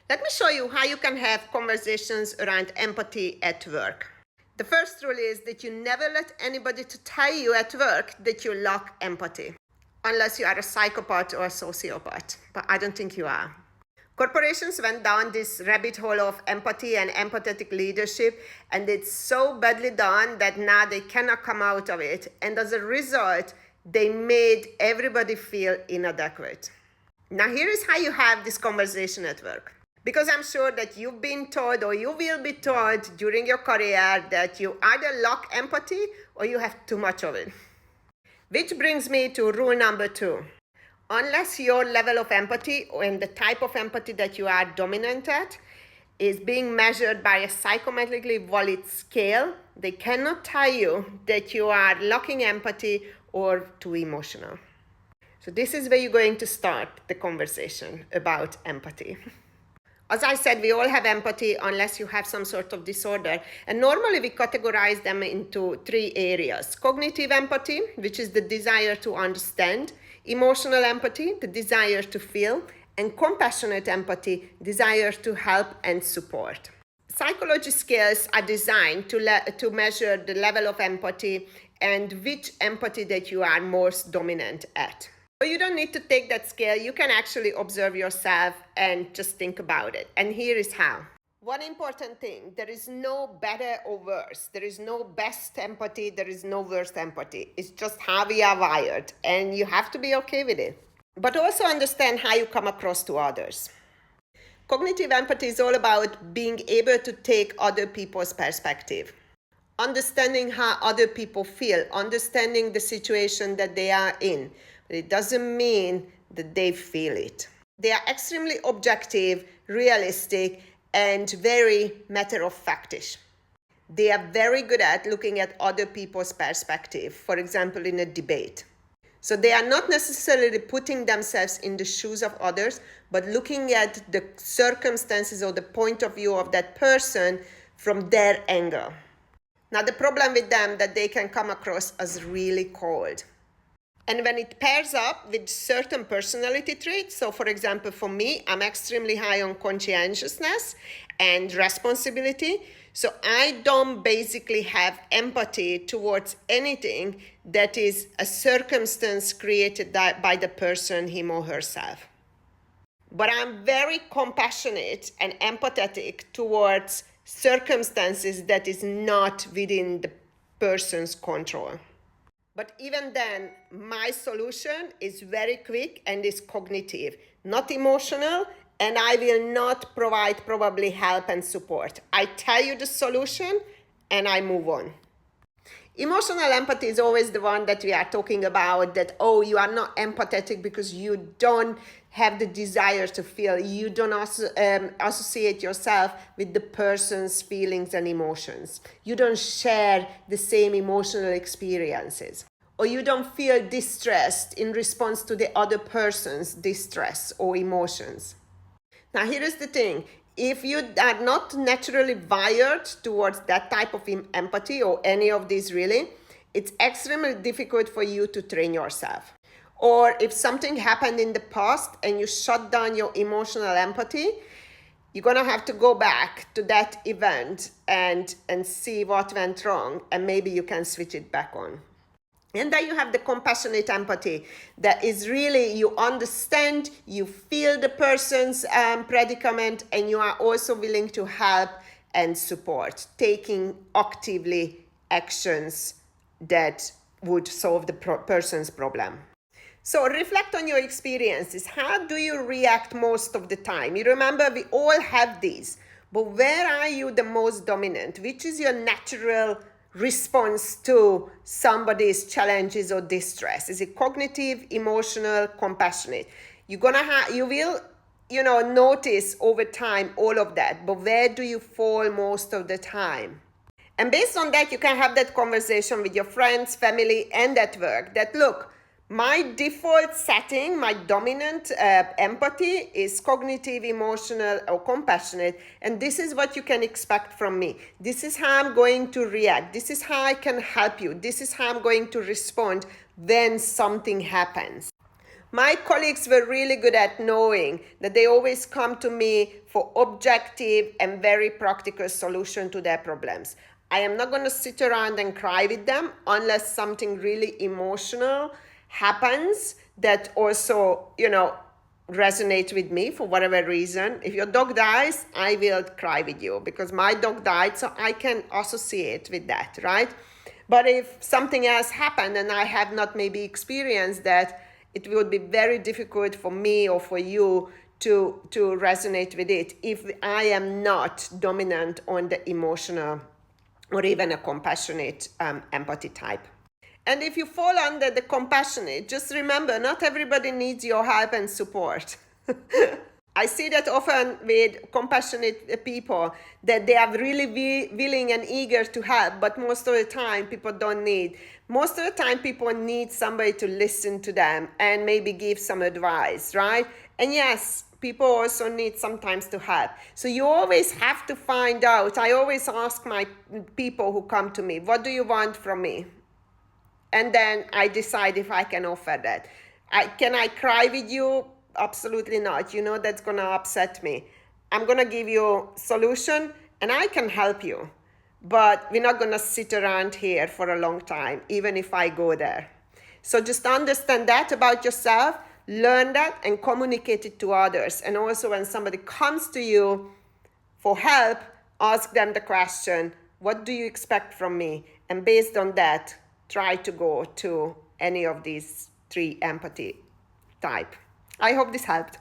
Let me show you how you can have conversations around empathy at work. The first rule is that you never let anybody to tell you at work that you lack empathy, unless you are a psychopath or a sociopath, but I don't think you are. Corporations went down this rabbit hole of empathy and empathetic leadership, and it's so badly done that now they cannot come out of it, and as a result, they made everybody feel inadequate. Now here is how you have this conversation at work. Because I'm sure that you've been told or you will be told during your career that you either lack empathy or you have too much of it. Which brings me to rule number 2. Unless your level of empathy and the type of empathy that you are dominant at is being measured by a psychometrically valid scale, they cannot tell you that you are lacking empathy or too emotional. So this is where you're going to start the conversation about empathy. As I said, we all have empathy unless you have some sort of disorder. And normally we categorize them into 3 areas. Cognitive empathy, which is the desire to understand. Emotional empathy, the desire to feel. And compassionate empathy, desire to help and support. Psychology scales are designed to measure the level of empathy and which empathy that you are most dominant at. But you don't need to take that scale. You can actually observe yourself and just think about it. And here is how. One important thing, there is no better or worse. There is no best empathy. There is no worst empathy. It's just how we are wired. And you have to be okay with it. But also understand how you come across to others. Cognitive empathy is all about being able to take other people's perspective. Understanding how other people feel. Understanding the situation that they are in. But it doesn't mean that they feel it. They are extremely objective, realistic, and very matter-of-factish. They are very good at looking at other people's perspective, for example, in a debate. So they are not necessarily putting themselves in the shoes of others, but looking at the circumstances or the point of view of that person from their angle. Now, the problem with them that they can come across as really cold. And when it pairs up with certain personality traits, so for example, for me, I'm extremely high on conscientiousness and responsibility. So I don't basically have empathy towards anything that is a circumstance created by the person, him or herself. But I'm very compassionate and empathetic towards circumstances that is not within the person's control. But even then, my solution is very quick and is cognitive, not emotional, and I will not provide probably help and support. I tell you the solution and I move on. Emotional empathy is always the one that we are talking about, that, oh, you are not empathetic because you don't have the desire to feel. You don't associate yourself with the person's feelings and emotions. You don't share the same emotional experiences. Or you don't feel distressed in response to the other person's distress or emotions. Now, here is the thing. If you are not naturally wired towards that type of empathy or any of these really, it's extremely difficult for you to train yourself. Or if something happened in the past and you shut down your emotional empathy, you're going to have to go back to that event and see what went wrong, and maybe you can switch it back on. And then you have the compassionate empathy that is really, you understand, you feel the person's predicament, and you are also willing to help and support, taking actively actions that would solve the person's problem. So reflect on your experiences. How do you react most of the time? You remember, we all have these, but where are you the most dominant? Which is your natural response to somebody's challenges or distress? Is it cognitive, emotional, compassionate? You will notice over time all of that, but where do you fall most of the time? And based on that, you can have that conversation with your friends, family, and at work that, look, my default setting, my dominant empathy is cognitive, emotional, or compassionate. And this is what you can expect from me. This is how I'm going to react. This is how I can help you. This is how I'm going to respond when something happens. My colleagues were really good at knowing that they always come to me for objective and very practical solution to their problems. I am not going to sit around and cry with them unless something really emotional happens that also, resonate with me for whatever reason. If your dog dies, I will cry with you because my dog died, so I can associate with that, right? But if something else happened and I have not maybe experienced that, it would be very difficult for me or for you to resonate with it if I am not dominant on the emotional or even a compassionate empathy type. And if you fall under the compassionate, just remember, not everybody needs your help and support. I see that often with compassionate people that they are really willing and eager to help, but most of the time people don't need. Most of the time people need somebody to listen to them and maybe give some advice, right? And yes, people also need sometimes to help. So you always have to find out. I always ask my people who come to me, what do you want from me? And then I decide if I can offer that. Can I cry with you? Absolutely not. That's going to upset me. I'm going to give you a solution and I can help you. But we're not going to sit around here for a long time, even if I go there. So just understand that about yourself, learn that and communicate it to others. And also when somebody comes to you for help, ask them the question, what do you expect from me? And based on that, try to go to any of these 3 empathy type. I hope this helped.